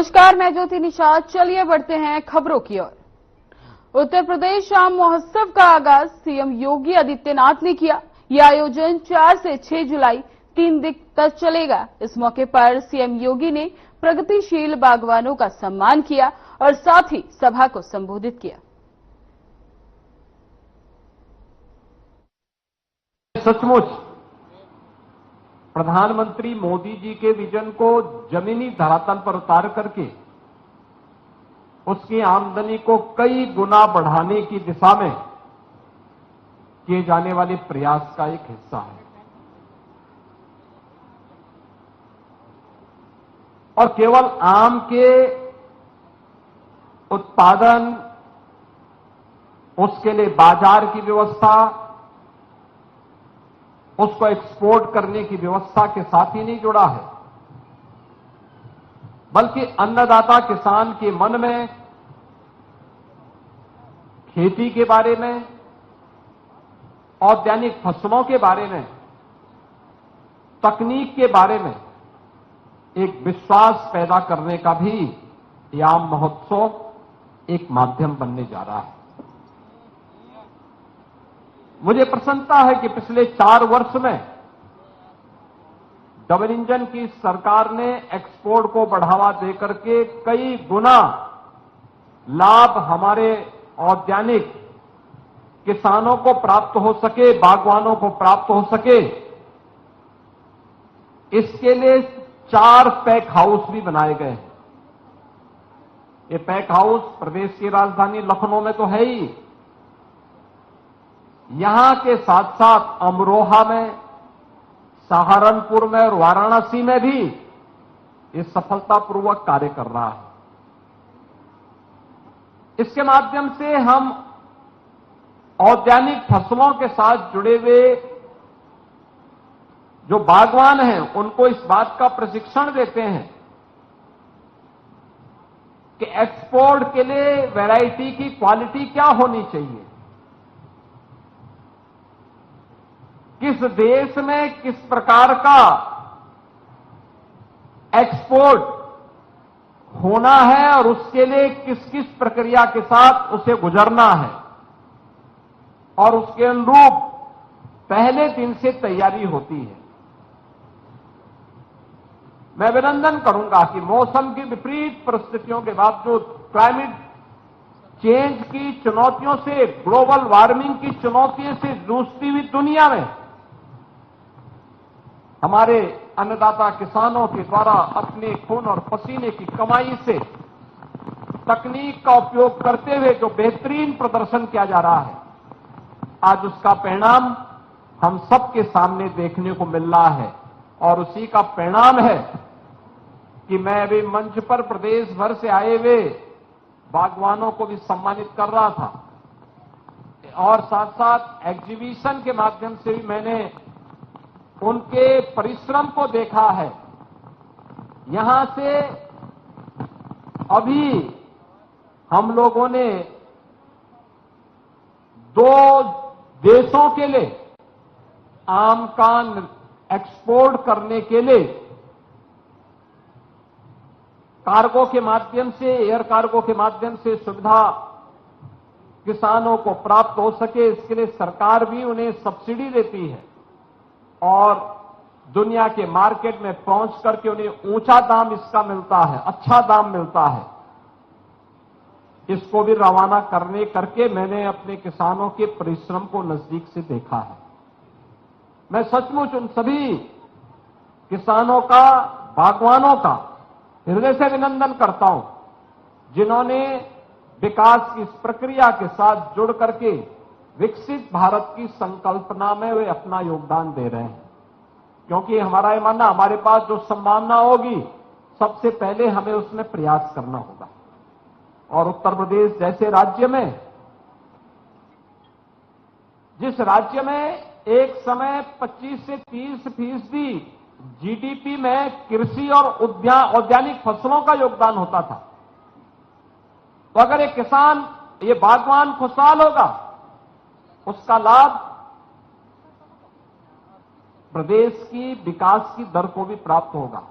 नमस्कार, मैं ज्योति निषाद। चलिए बढ़ते हैं खबरों की ओर। उत्तर प्रदेश आम महोत्सव का आगाज सीएम योगी आदित्यनाथ ने किया। यह आयोजन 4 से 6 जुलाई 3 दिन तक चलेगा। इस मौके पर सीएम योगी ने प्रगतिशील बागवानों का सम्मान किया और साथ ही सभा को संबोधित किया। सचमुच प्रधानमंत्री मोदी जी के विजन को जमीनी धरातल पर उतार करके उसकी आमदनी को कई गुना बढ़ाने की दिशा में किए जाने वाले प्रयास का एक हिस्सा है। और केवल आम के उत्पादन, उसके लिए बाजार की व्यवस्था, उसको एक्सपोर्ट करने की व्यवस्था के साथ ही नहीं जुड़ा है, बल्कि अन्नदाता किसान के मन में खेती के बारे में, औद्यानिक फसलों के बारे में, तकनीक के बारे में एक विश्वास पैदा करने का भी यह आम महोत्सव एक माध्यम बनने जा रहा है। मुझे प्रसन्नता है कि पिछले 4 वर्ष में डबल इंजन की सरकार ने एक्सपोर्ट को बढ़ावा देकर के कई गुना लाभ हमारे औद्यानिक किसानों को प्राप्त हो सके, बागवानों को प्राप्त हो सके, इसके लिए 4 पैक हाउस भी बनाए गए हैं। ये पैक हाउस प्रदेश की राजधानी लखनऊ में तो है ही, यहां के साथ साथ अमरोहा में, सहारनपुर में और वाराणसी में भी ये सफलतापूर्वक कार्य कर रहा है। इसके माध्यम से हम औद्यानिक फसलों के साथ जुड़े हुए जो बागवान हैं उनको इस बात का प्रशिक्षण देते हैं कि एक्सपोर्ट के लिए वैरायटी की क्वालिटी क्या होनी चाहिए, किस देश में किस प्रकार का एक्सपोर्ट होना है और उसके लिए किस किस प्रक्रिया के साथ उसे गुजरना है, और उसके अनुरूप पहले दिन से तैयारी होती है। मैं अभिनंदन करूंगा कि मौसम की विपरीत परिस्थितियों के बावजूद, क्लाइमेट चेंज की चुनौतियों से, ग्लोबल वार्मिंग की चुनौतियों से जूझती हुई दुनिया में हमारे अन्नदाता किसानों के द्वारा अपने खून और पसीने की कमाई से तकनीक का उपयोग करते हुए जो बेहतरीन प्रदर्शन किया जा रहा है, आज उसका परिणाम हम सबके सामने देखने को मिल रहा है। और उसी का परिणाम है कि मैं अभी मंच पर प्रदेश भर से आए हुए बागवानों को भी सम्मानित कर रहा था, और साथ साथ एग्जीबिशन के माध्यम से भी मैंने उनके परिश्रम को देखा है। यहां से अभी हम लोगों ने 2 देशों के लिए आम का एक्सपोर्ट करने के लिए कार्गो के माध्यम से, एयर कार्गो के माध्यम से सुविधा किसानों को प्राप्त हो सके, इसके लिए सरकार भी उन्हें सब्सिडी देती है और दुनिया के मार्केट में पहुंच करके उन्हें ऊंचा दाम इसका मिलता है, अच्छा दाम मिलता है। इसको भी रवाना करके मैंने अपने किसानों के परिश्रम को नजदीक से देखा है। मैं सचमुच उन सभी किसानों का, बागवानों का हृदय से अभिनंदन करता हूं जिन्होंने विकास की इस प्रक्रिया के साथ जुड़ करके विकसित भारत की संकल्पना में वे अपना योगदान दे रहे हैं। क्योंकि हमारा ये मानना, हमारे पास जो संभावना होगी सबसे पहले हमें उसमें प्रयास करना होगा। और उत्तर प्रदेश जैसे राज्य में, जिस राज्य में एक समय 25 से 30% जीडीपी में कृषि और औद्यानिक फसलों का योगदान होता था, तो अगर एक किसान, ये बागवान खुशहाल होगा, उसका लाभ प्रदेश की विकास की दर को भी प्राप्त होगा।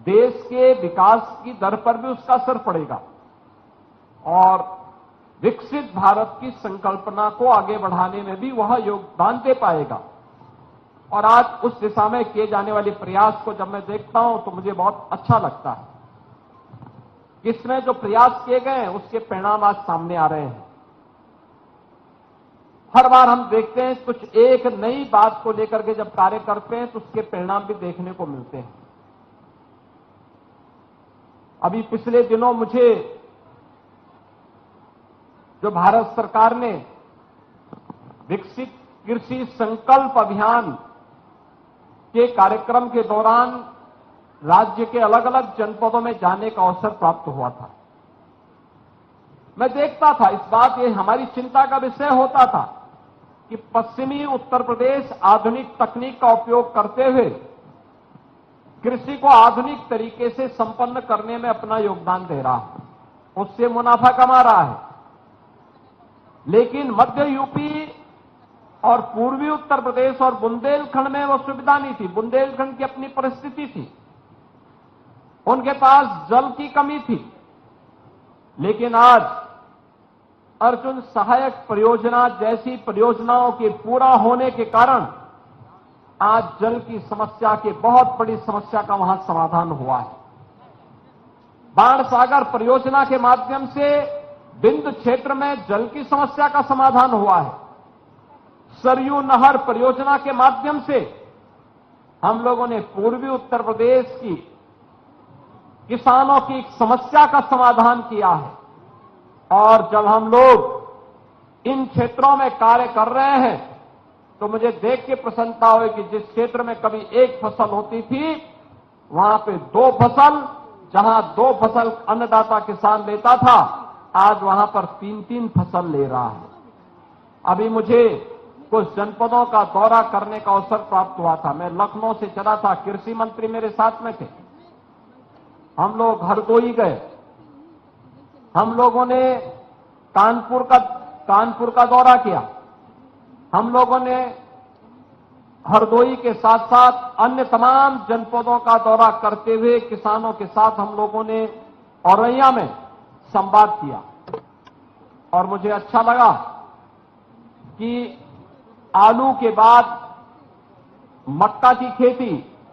देश के विकास की दर पर भी उसका असर पड़ेगा और विकसित भारत की संकल्पना को आगे बढ़ाने में भी वह योगदान दे पाएगा। और आज उस दिशा में किए जाने वाले प्रयास को जब मैं देखता हूं तो मुझे बहुत अच्छा लगता है। इसमें जो प्रयास किए गए हैं उसके परिणाम आज सामने आ रहे हैं। हर बार हम देखते हैं कुछ एक नई बात को लेकर के जब कार्य करते हैं तो उसके परिणाम भी देखने को मिलते हैं। अभी पिछले दिनों मुझे जो भारत सरकार ने विकसित कृषि संकल्प अभियान के कार्यक्रम के दौरान राज्य के अलग अलग जनपदों में जाने का अवसर प्राप्त हुआ था। मैं देखता था इस बात ये हमारी चिंता का विषय होता था कि पश्चिमी उत्तर प्रदेश आधुनिक तकनीक का उपयोग करते हुए कृषि को आधुनिक तरीके से संपन्न करने में अपना योगदान दे रहा है, उससे मुनाफा कमा रहा है। लेकिन मध्य यूपी और पूर्वी उत्तर प्रदेश और बुंदेलखंड में वो सुविधा नहीं थी। बुंदेलखंड की अपनी परिस्थिति थी, उनके पास जल की कमी थी। लेकिन आज अर्जुन सहायक परियोजना जैसी परियोजनाओं के पूरा होने के कारण आज जल की समस्या की बहुत बड़ी समस्या का वहां समाधान हुआ है। बाण सागर परियोजना के माध्यम से बिंद क्षेत्र में जल की समस्या का समाधान हुआ है। सरयू नहर परियोजना के माध्यम से हम लोगों ने पूर्वी उत्तर प्रदेश की किसानों की समस्या का समाधान किया है। और जब हम लोग इन क्षेत्रों में कार्य कर रहे हैं तो मुझे देख के प्रसन्नता हुई कि जिस क्षेत्र में कभी एक फसल होती थी वहां पे दो फसल, जहां दो फसल अन्नदाता किसान लेता था, आज वहां पर तीन तीन फसल ले रहा है। अभी मुझे कुछ जनपदों का दौरा करने का अवसर प्राप्त हुआ था। मैं लखनऊ से चला था, कृषि मंत्री मेरे साथ में थे। हम लोग हरदोई गए, हम लोगों ने कानपुर का दौरा किया। हम लोगों ने हरदोई के साथ साथ अन्य तमाम जनपदों का दौरा करते हुए किसानों के साथ हम लोगों ने औरैया में संवाद किया। और मुझे अच्छा लगा कि आलू के बाद मक्का की खेती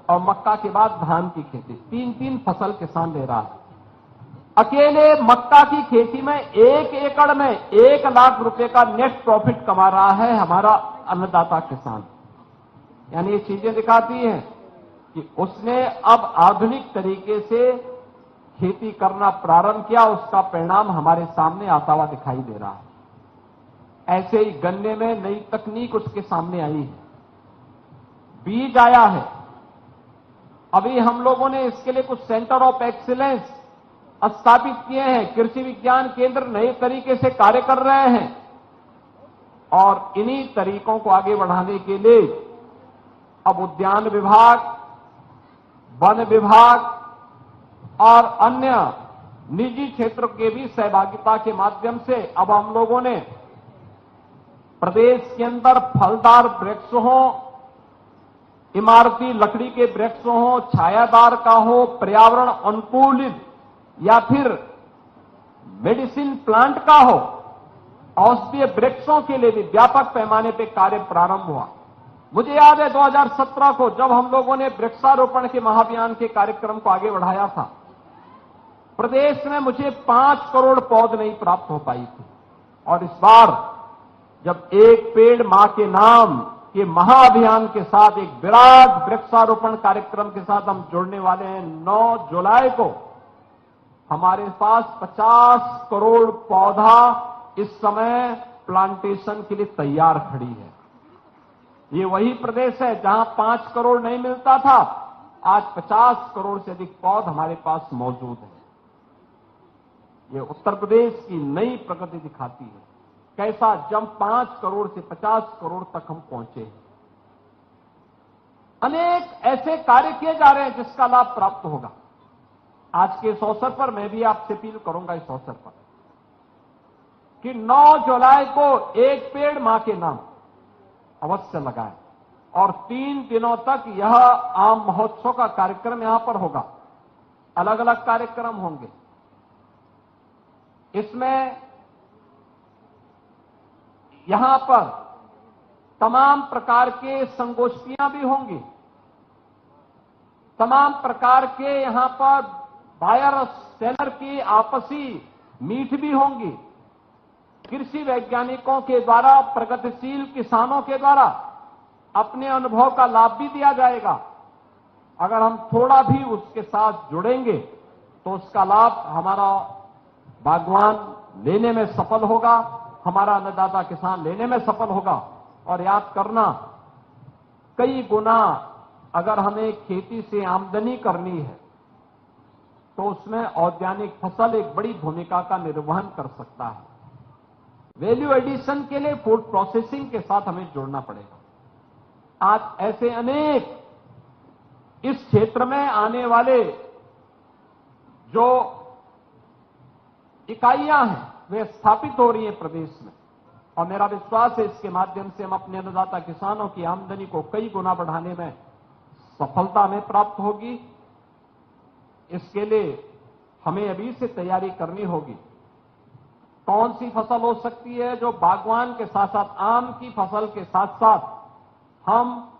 और मक्का के बाद धान की खेती, तीन तीन फसल किसान ले रहा है। अकेले मक्का की खेती में 1 एकड़ में 1 लाख रुपए का नेट प्रॉफिट कमा रहा है हमारा अन्नदाता किसान। यानी ये चीजें दिखाती हैं कि उसने अब आधुनिक तरीके से खेती करना प्रारंभ किया, उसका परिणाम हमारे सामने आता हुआ दिखाई दे रहा है। ऐसे ही गन्ने में नई तकनीक उसके सामने आई है, बीज आया है। अभी हम लोगों ने इसके लिए कुछ सेंटर ऑफ एक्सीलेंस स्थापित किए हैं, कृषि विज्ञान केंद्र नए तरीके से कार्य कर रहे हैं। और इन्हीं तरीकों को आगे बढ़ाने के लिए अब उद्यान विभाग, वन विभाग और अन्य निजी क्षेत्र के भी सहभागिता के माध्यम से अब हम लोगों ने प्रदेश के अंदर फलदार वृक्ष हो, इमारती लकड़ी के वृक्ष हो, छायादार का हो, पर्यावरण अनुकूलित या फिर मेडिसिन प्लांट का हो, औषधीय वृक्षों के लिए भी व्यापक पैमाने पर कार्य प्रारंभ हुआ। मुझे याद है 2017 को जब हम लोगों ने वृक्षारोपण के महाअभियान के कार्यक्रम को आगे बढ़ाया था, प्रदेश में मुझे 5 करोड़ पौध नहीं प्राप्त हो पाई थी। और इस बार जब एक पेड़ मां के नाम के महाअभियान के साथ एक विराट वृक्षारोपण कार्यक्रम के साथ हम जुड़ने वाले हैं, 9 जुलाई को हमारे पास 50 करोड़ पौधा इस समय प्लांटेशन के लिए तैयार खड़ी है। ये वही प्रदेश है जहां 5 करोड़ नहीं मिलता था, आज 50 करोड़ से अधिक पौध हमारे पास मौजूद है। ये उत्तर प्रदेश की नई प्रगति दिखाती है, कैसा जंप 5 करोड़ से 50 करोड़ तक हम पहुंचे हैं। अनेक ऐसे कार्य किए जा रहे हैं जिसका लाभ प्राप्त होगा। आज के इस अवसर पर मैं भी आपसे अपील करूंगा इस अवसर पर कि 9 जुलाई को एक पेड़ मां के नाम अवश्य लगाएं और 3 दिनों तक यह आम महोत्सव का कार्यक्रम यहां पर होगा। अलग अलग कार्यक्रम होंगे। इसमें यहां पर तमाम प्रकार के संगोष्ठियां भी होंगी, तमाम प्रकार के यहां पर बायर और सेलर की आपसी मीट भी होंगी। कृषि वैज्ञानिकों के द्वारा, प्रगतिशील किसानों के द्वारा अपने अनुभव का लाभ भी दिया जाएगा। अगर हम थोड़ा भी उसके साथ जुड़ेंगे तो उसका लाभ हमारा बागवान लेने में सफल होगा, हमारा अन्नदाता किसान लेने में सफल होगा। और याद करना, कई गुना अगर हमें खेती से आमदनी करनी है तो उसमें औद्यानिक फसल एक बड़ी भूमिका का निर्वहन कर सकता है। वैल्यू एडिशन के लिए फूड प्रोसेसिंग के साथ हमें जुड़ना पड़ेगा। आज ऐसे अनेक इस क्षेत्र में आने वाले जो इकाइयां हैं वे स्थापित हो रही हैं प्रदेश में, और मेरा विश्वास है इसके माध्यम से हम अपने अन्नदाता किसानों की आमदनी को कई गुना बढ़ाने में सफलता हमें प्राप्त होगी। इसके लिए हमें अभी से तैयारी करनी होगी। कौन सी फसल हो सकती है जो बागवान के साथ साथ आम की फसल के साथ साथ हम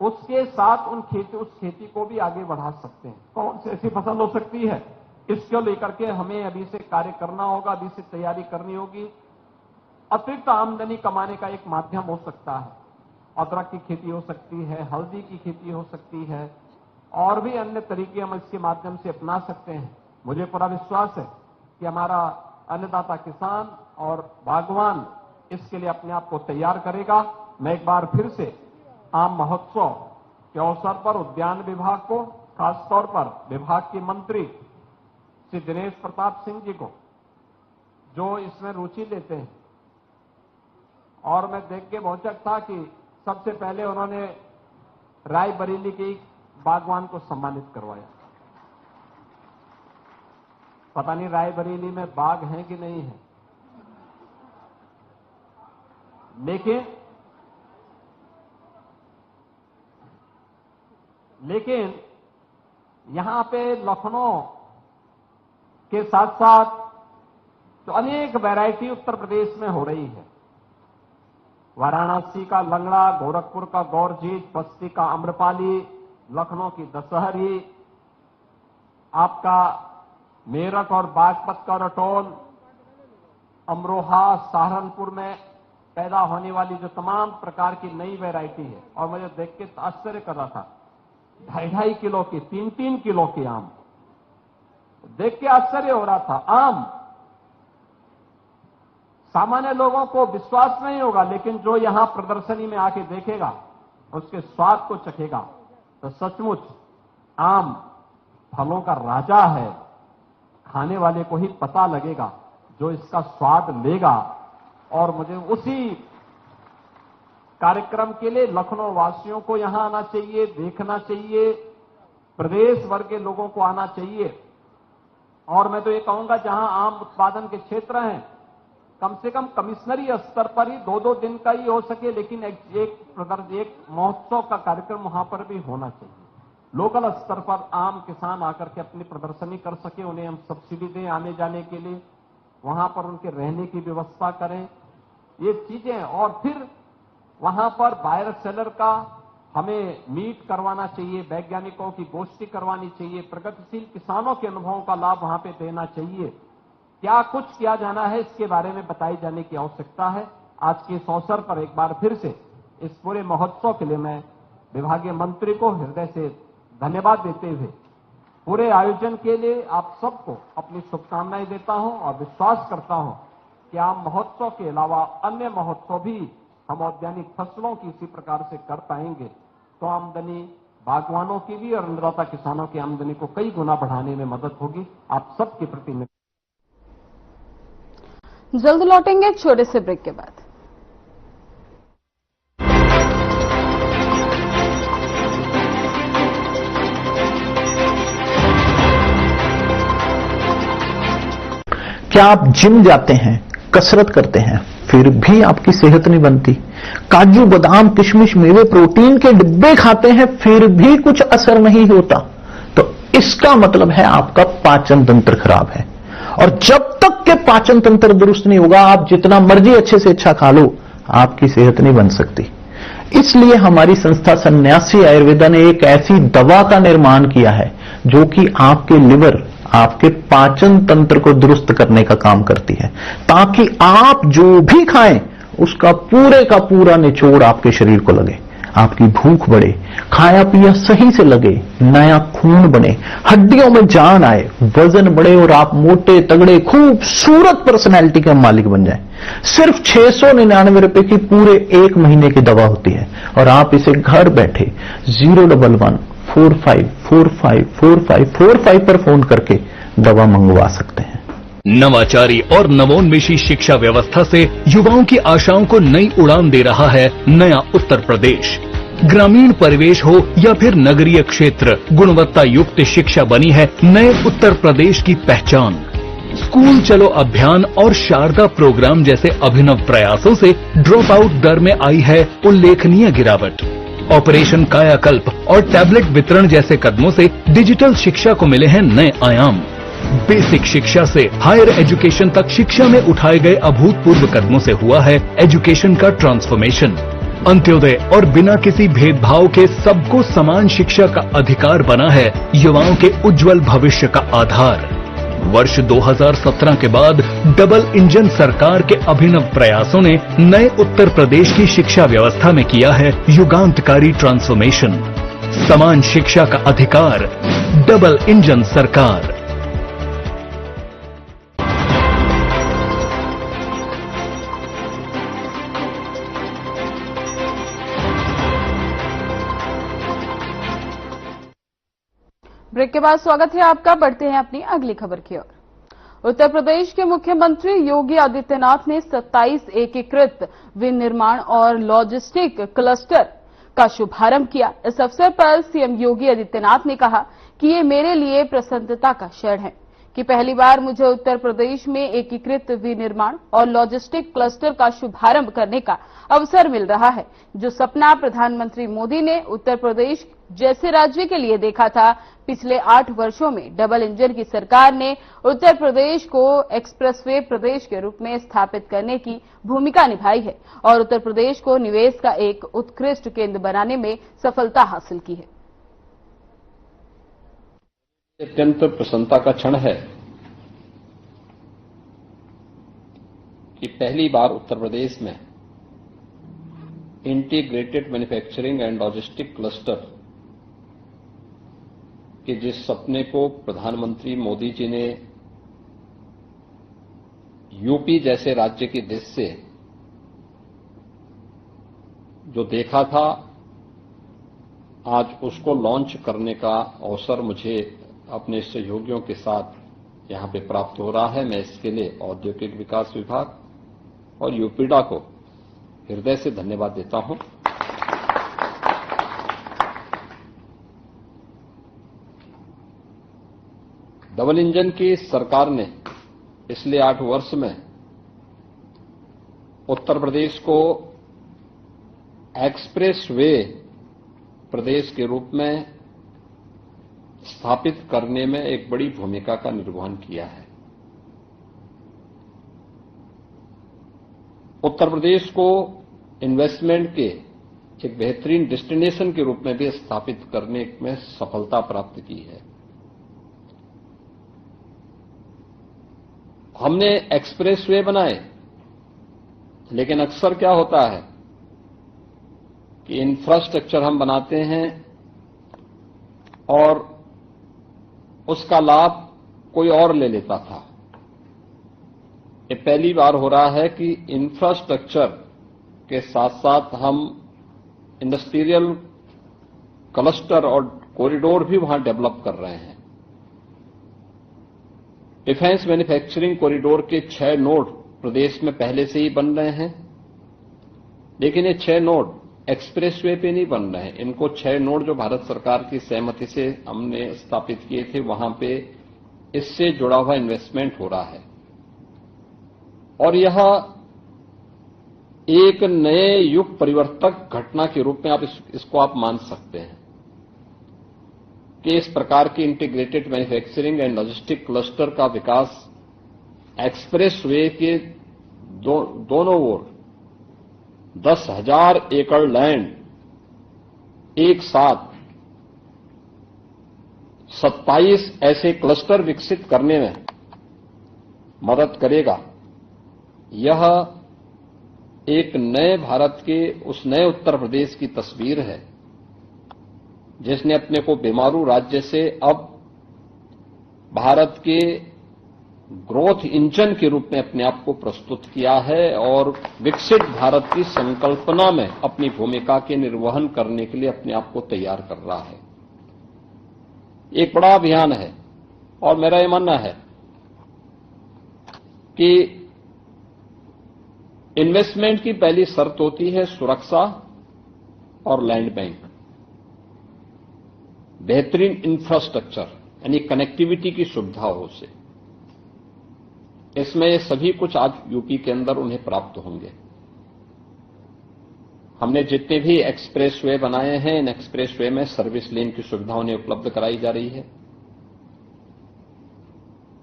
उसके साथ उस खेती को भी आगे बढ़ा सकते हैं। कौन सी ऐसी फसल हो सकती है, इसको लेकर के हमें अभी से कार्य करना होगा, अभी से तैयारी करनी होगी। अतिरिक्त आमदनी कमाने का एक माध्यम हो सकता है, अदरक की खेती हो सकती है, हल्दी की खेती हो सकती है, और भी अन्य तरीके हम इसके माध्यम से अपना सकते हैं। मुझे पूरा विश्वास है कि हमारा अन्नदाता किसान और बागवान इसके लिए अपने आप को तैयार करेगा। मैं एक बार फिर से आम महोत्सव के अवसर पर उद्यान विभाग को, खासतौर पर विभाग के मंत्री श्री दिनेश प्रताप सिंह जी को, जो इसमें रुचि लेते हैं, और मैं देख के बहुत था कि सबसे पहले उन्होंने रायबरेली के एक बागवान को सम्मानित करवाया। पता नहीं रायबरेली में बाग हैं कि नहीं है, लेकिन यहां पे लखनऊ के साथ साथ तो अनेक वैरायटी उत्तर प्रदेश में हो रही है। वाराणसी का लंगड़ा, गोरखपुर का गौरजीत, बस्ती का अम्रपाली, लखनऊ की दशहरी, आपका मेरठ और बागपत का रटोल, अमरोहा, सहारनपुर में पैदा होने वाली जो तमाम प्रकार की नई वैरायटी है। और मुझे देख के आश्चर्य कर रहा था, 2.5 किलो की, 3-3 किलो की आम, देख के आश्चर्य हो रहा था। आम सामान्य लोगों को विश्वास नहीं होगा, लेकिन जो यहां प्रदर्शनी में आके देखेगा, उसके स्वाद को चखेगा, तो सचमुच आम फलों का राजा है। खाने वाले को ही पता लगेगा, जो इसका स्वाद लेगा। और मुझे उसी कार्यक्रम के लिए लखनऊ वासियों को यहां आना चाहिए, देखना चाहिए, प्रदेश भर के लोगों को आना चाहिए। और मैं तो ये कहूंगा, जहां आम उत्पादन के क्षेत्र हैं, कम से कम कमिश्नरी स्तर पर ही 2-2 दिन का ही हो सके, लेकिन एक महोत्सव का कार्यक्रम वहां पर भी होना चाहिए। लोकल स्तर पर आम किसान आकर के अपनी प्रदर्शनी कर सके, उन्हें हम सब्सिडी दें आने जाने के लिए, वहां पर उनके रहने की व्यवस्था करें, ये चीजें। और फिर वहां पर बायर सेलर का हमें मीट करवाना चाहिए, वैज्ञानिकों की गोष्ठी करवानी चाहिए, प्रगतिशील किसानों के अनुभवों का लाभ वहां पे देना चाहिए। क्या कुछ किया जाना है, इसके बारे में बताई जाने की आवश्यकता है। आज के इस अवसर पर एक बार फिर से इस पूरे महोत्सव के लिए मैं विभागीय मंत्री को हृदय से धन्यवाद देते हुए पूरे आयोजन के लिए आप सबको अपनी शुभकामनाएं देता हूं, और विश्वास करता हूं कि आम महोत्सव के अलावा अन्य महोत्सव भी हम औद्यानिक फसलों की इसी प्रकार से कर पाएंगे, तो आमदनी बागवानों की भी और अन्नदाता किसानों की आमदनी को कई गुना बढ़ाने में मदद होगी। आप सबके प्रति मैं जल्द लौटेंगे एक छोटे से ब्रेक के बाद। क्या आप जिम जाते हैं, कसरत करते हैं, फिर भी आपकी सेहत नहीं बनती? काजू, बादाम, किशमिश, मेवे, प्रोटीन के डिब्बे खाते हैं, फिर भी कुछ असर नहीं होता? तो इसका मतलब है आपका पाचन तंत्र खराब है। और जब तक के पाचन तंत्र दुरुस्त नहीं होगा, आप जितना मर्जी अच्छे से अच्छा खा लो, आपकी सेहत नहीं बन सकती। इसलिए हमारी संस्था सन्यासी आयुर्वेदा ने एक ऐसी दवा का निर्माण किया है जो कि आपके लिवर, आपके पाचन तंत्र को दुरुस्त करने का काम करती है, ताकि आप जो भी खाएं उसका पूरे का पूरा निचोड़ आपके शरीर को लगे, आपकी भूख बढ़े, खाया पिया सही से लगे, नया खून बने, हड्डियों में जान आए, वजन बढ़े और आप मोटे तगड़े खूबसूरत पर्सनैलिटी के मालिक बन जाएं। सिर्फ 699 रुपए की पूरे 1 महीने की दवा होती है और आप इसे घर बैठे 011-45454545 पर फोन करके दवा मंगवा सकते हैं। नवाचारी और नवोन्मेषी शिक्षा व्यवस्था से युवाओं की आशाओं को नई उड़ान दे रहा है नया उत्तर प्रदेश। ग्रामीण परिवेश हो या फिर नगरीय क्षेत्र, गुणवत्ता युक्त शिक्षा बनी है नए उत्तर प्रदेश की पहचान। स्कूल चलो अभियान और शारदा प्रोग्राम जैसे अभिनव प्रयासों से ड्रॉप आउट दर में आई है उल्लेखनीय गिरावट। ऑपरेशन कायाकल्प और टैबलेट वितरण जैसे कदमों से डिजिटल शिक्षा को मिले हैं नए आयाम। बेसिक शिक्षा से हायर एजुकेशन तक शिक्षा में उठाए गए अभूतपूर्व कदमों से हुआ है एजुकेशन का ट्रांसफॉर्मेशन। अंत्योदय और बिना किसी भेदभाव के सबको समान शिक्षा का अधिकार बना है युवाओं के उज्जवल भविष्य का आधार। वर्ष 2017 के बाद डबल इंजन सरकार के अभिनव प्रयासों ने नए उत्तर प्रदेश की शिक्षा व्यवस्था में किया है युगांतकारी ट्रांसफॉर्मेशन। समान शिक्षा का अधिकार, डबल इंजन सरकार। ब्रेक के बाद स्वागत है आपका। बढ़ते हैं अपनी अगली खबर की ओर। उत्तर प्रदेश के मुख्यमंत्री योगी आदित्यनाथ ने 27 एकीकृत विनिर्माण और लॉजिस्टिक क्लस्टर का शुभारंभ किया। इस अवसर पर सीएम योगी आदित्यनाथ ने कहा कि ये मेरे लिए प्रसन्नता का क्षण है कि पहली बार मुझे उत्तर प्रदेश में एकीकृत विनिर्माण और लॉजिस्टिक क्लस्टर का शुभारंभ करने का अवसर मिल रहा है। जो सपना प्रधानमंत्री मोदी ने उत्तर प्रदेश जैसे राज्य के लिए देखा था, पिछले 8 वर्षों में डबल इंजन की सरकार ने उत्तर प्रदेश को एक्सप्रेसवे प्रदेश के रूप में स्थापित करने की भूमिका निभाई है और उत्तर प्रदेश को निवेश का एक उत्कृष्ट केंद्र बनाने में सफलता हासिल की है। अत्यंत प्रसन्नता का क्षण है कि पहली बार उत्तर प्रदेश में integrated manufacturing and logistic cluster के जिस सपने को प्रधानमंत्री मोदी जी ने यूपी जैसे राज्य की दृष्टि से जो देखा था, आज उसको लॉन्च करने का अवसर मुझे अपने सहयोगियों के साथ यहां पे प्राप्त हो रहा है। मैं इसके लिए औद्योगिक विकास विभाग और यूपीडा को हृदय से धन्यवाद देता हूं। डबल इंजन की सरकार ने पिछले 8 वर्ष में उत्तर प्रदेश को एक्सप्रेस वे प्रदेश के रूप में स्थापित करने में एक बड़ी भूमिका का निर्वहन किया है। उत्तर प्रदेश को इन्वेस्टमेंट के एक बेहतरीन डेस्टिनेशन के रूप में भी स्थापित करने में सफलता प्राप्त की है। हमने एक्सप्रेसवे बनाए, लेकिन अक्सर क्या होता है कि इंफ्रास्ट्रक्चर हम बनाते हैं और उसका लाभ कोई और ले लेता था। ये पहली बार हो रहा है कि इंफ्रास्ट्रक्चर के साथ साथ हम इंडस्ट्रियल क्लस्टर और कॉरिडोर भी वहां डेवलप कर रहे हैं। डिफेंस मैन्युफैक्चरिंग कॉरिडोर के 6 नोड प्रदेश में पहले से ही बन रहे हैं, लेकिन ये 6 नोड एक्सप्रेसवे पे नहीं बन रहे हैं। इनको 6 नोड जो भारत सरकार की सहमति से हमने स्थापित किए थे, वहां पे इससे जुड़ा हुआ इन्वेस्टमेंट हो रहा है और यह एक नए युग परिवर्तक घटना के रूप में आप इसको आप मान सकते हैं। कि इस प्रकार की integrated manufacturing and logistic cluster का विकास एक्सप्रेस वे के दोनों ओर 10,000 एकड़ लैंड एक साथ 27 ऐसे क्लस्टर विकसित करने में मदद करेगा। यह एक नए भारत के, उस नए उत्तर प्रदेश की तस्वीर है जिसने अपने को बीमारू राज्य से अब भारत के ग्रोथ इंजन के रूप में अपने आप को प्रस्तुत किया है और विकसित भारत की संकल्पना में अपनी भूमिका के निर्वहन करने के लिए अपने आप को तैयार कर रहा है। एक बड़ा अभियान है और मेरा यह मानना है कि इन्वेस्टमेंट की पहली शर्त होती है सुरक्षा और लैंड बैंक, बेहतरीन इंफ्रास्ट्रक्चर यानी कनेक्टिविटी की सुविधा हो से। इसमें ये सभी कुछ आज यूपी के अंदर उन्हें प्राप्त होंगे। हमने जितने भी एक्सप्रेस वे बनाए हैं, इन एक्सप्रेस वे में सर्विस लेन की सुविधा उन्हें उपलब्ध कराई जा रही है।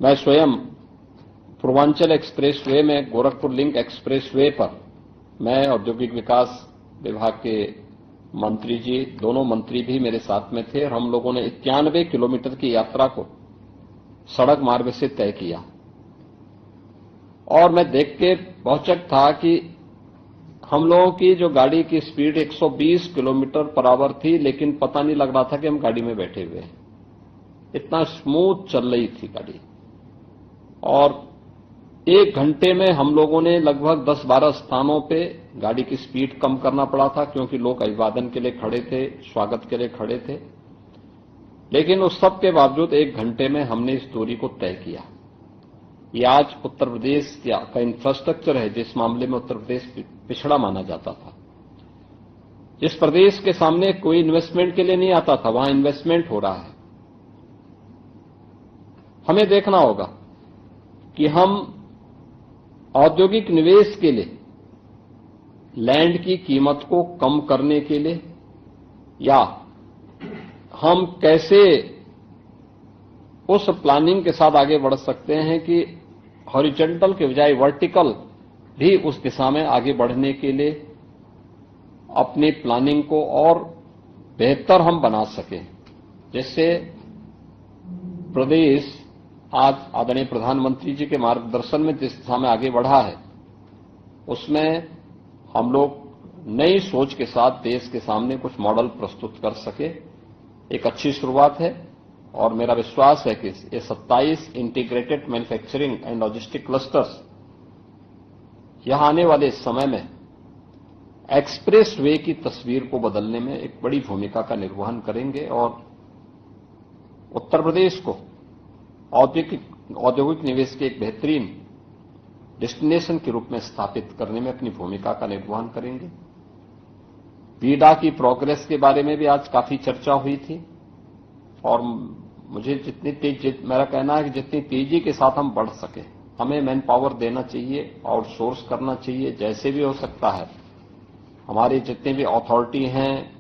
मैं स्वयं पूर्वांचल एक्सप्रेस वे में गोरखपुर लिंक एक्सप्रेस वे पर मैं औद्योगिक विकास विभाग के मंत्री जी, दोनों मंत्री भी मेरे साथ में थे और हम लोगों ने 91 किलोमीटर की यात्रा को सड़क मार्ग से तय किया। और मैं देख के बहुत चकित था कि हम लोगों की जो गाड़ी की स्पीड 120 किलोमीटर पर आवर थी, लेकिन पता नहीं लग रहा था कि हम गाड़ी में बैठे हुए हैं। इतना स्मूथ चल रही थी गाड़ी। और 1 घंटे में हम लोगों ने लगभग 10-12 स्थानों पे गाड़ी की स्पीड कम करना पड़ा था, क्योंकि लोग अभिवादन के लिए खड़े थे, स्वागत के लिए खड़े थे। लेकिन उस सब के बावजूद 1 घंटे में हमने इस दूरी को तय किया। ये आज उत्तर प्रदेश का इंफ्रास्ट्रक्चर है जिस मामले में उत्तर प्रदेश पिछड़ा माना जाता था। जिस प्रदेश के सामने कोई इन्वेस्टमेंट के लिए नहीं आता था, वहां इन्वेस्टमेंट हो रहा है। हमें देखना होगा कि हम औद्योगिक निवेश के लिए लैंड की कीमत को कम करने के लिए या हम कैसे उस प्लानिंग के साथ आगे बढ़ सकते हैं कि हॉरिजॉन्टल के बजाय वर्टिकल भी उस दिशा में आगे बढ़ने के लिए अपनी प्लानिंग को और बेहतर हम बना सकें, जिससे प्रदेश आज आदरणीय प्रधानमंत्री जी के मार्गदर्शन में जिस दिशा में आगे बढ़ा है, उसमें हम लोग नई सोच के साथ देश के सामने कुछ मॉडल प्रस्तुत कर सके। एक अच्छी शुरुआत है और मेरा विश्वास है कि ये 27 integrated manufacturing and logistic clusters यहां आने वाले समय में एक्सप्रेस वे की तस्वीर को बदलने में एक बड़ी भूमिका का निर्वहन करेंगे और उत्तर प्रदेश को औद्योगिक निवेश के एक बेहतरीन डेस्टिनेशन के रूप में स्थापित करने में अपनी भूमिका का निर्वहन करेंगे। वीडा की प्रोग्रेस के बारे में भी आज काफी चर्चा हुई थी और मुझे मेरा कहना है कि जितनी तेजी के साथ हम बढ़ सके, हमें मैन पावर देना चाहिए, आउटसोर्स करना चाहिए, जैसे भी हो सकता है। हमारी जितनी भी अथॉरिटी हैं।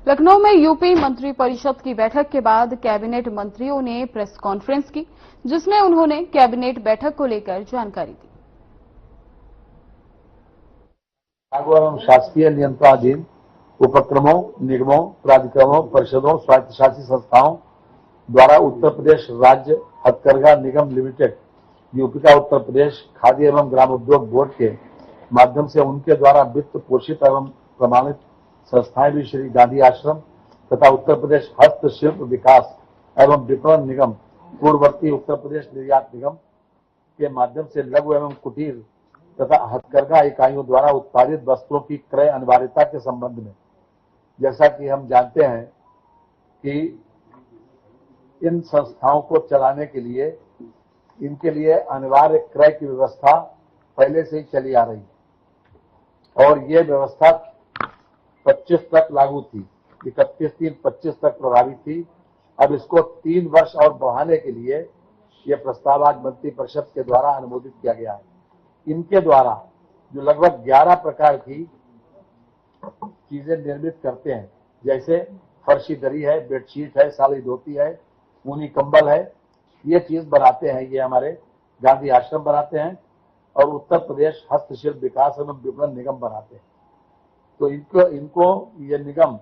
लखनऊ में यूपी मंत्रिपरिषद की बैठक के बाद कैबिनेट मंत्रियों ने प्रेस कॉन्फ्रेंस की, जिसमें उन्होंने कैबिनेट बैठक को लेकर जानकारी दी। लागू एवं शासकीय नियंत्रणाधीन उपक्रमों, निगमों, प्राधिकरणों, परिषदों, स्वायत्तशासी संस्थाओं द्वारा उत्तर प्रदेश राज्य हथकरघा निगम लिमिटेड, यूपी का उत्तर प्रदेश खादी एवं ग्रामोद्योग बोर्ड के माध्यम से उनके द्वारा वित्त पोषित एवं प्रमाणित संस्थाएं भी श्री गांधी आश्रम तथा उत्तर प्रदेश हस्तशिल्प विकास एवं विपणन निगम, पूर्ववर्ती उत्तर प्रदेश निर्यात निगम के माध्यम से लघु एवं कुटीर तथा हथकरघा इकाइयों द्वारा उत्पादित वस्त्रों की क्रय अनिवार्यता के संबंध में, जैसा कि हम जानते हैं कि इन संस्थाओं को चलाने के लिए इनके लिए अनिवार्य क्रय की व्यवस्था पहले से ही चली आ रही है और ये व्यवस्था 25 तक लागू थी, 31/3/25 तक प्रभावी थी। अब इसको 3 वर्ष और बढ़ाने के लिए यह प्रस्ताव आज मंत्रिपरिषद के द्वारा अनुमोदित किया गया है। इनके द्वारा जो लगभग 11 प्रकार की चीजें निर्मित करते हैं, जैसे फर्शी दरी है, बेडशीट है, साड़ी धोती है, ऊनी कंबल है, ये चीज बनाते हैं। ये हमारे गांधी आश्रम बनाते हैं और उत्तर प्रदेश हस्तशिल्प विकास एवं विपणन निगम बनाते हैं। तो इनको ये निगम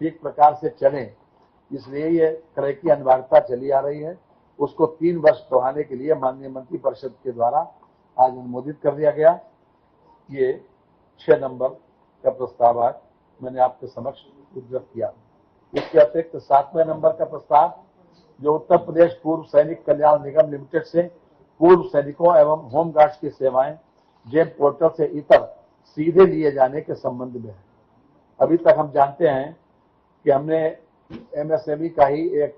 ठीक प्रकार से चले, इसलिए ये क्रय की अनिवार्यता चली आ रही है। उसको 3 वर्ष बढ़ाने के लिए माननीय मंत्रिपरिषद के द्वारा आज अनुमोदित कर दिया गया। ये 6 नंबर का प्रस्ताव आज मैंने आपके समक्ष उद्धृत किया। इसके अतिरिक्त 7वें नंबर का प्रस्ताव जो उत्तर प्रदेश पूर्व सैनिक कल्याण निगम लिमिटेड से पूर्व सैनिकों एवं होमगार्ड्स की सेवाएं जेम पोर्टल से इतर सीधे लिए जाने के संबंध में है। अभी तक हम जानते हैं कि हमने एमएसएमई का ही एक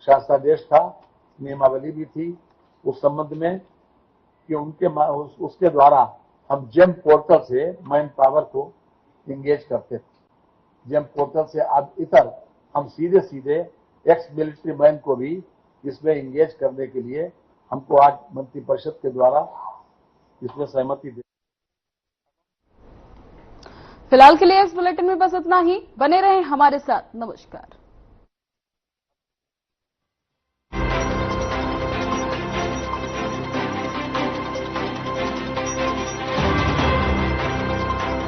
शासनादेश था, नियमावली भी थी उस संबंध में कि उसके द्वारा हम जेम पोर्टल से मैन पावर को इंगेज करते थे। जेम पोर्टल से अब इतर हम सीधे सीधे एक्स मिलिट्री मैन को भी इसमें इंगेज करने के लिए हमको आज मंत्रिपरिषद के द्वारा इसमें सहमति दी। फिलहाल के लिए इस बुलेटिन में बस इतना ही। बने रहें हमारे साथ। नमस्कार।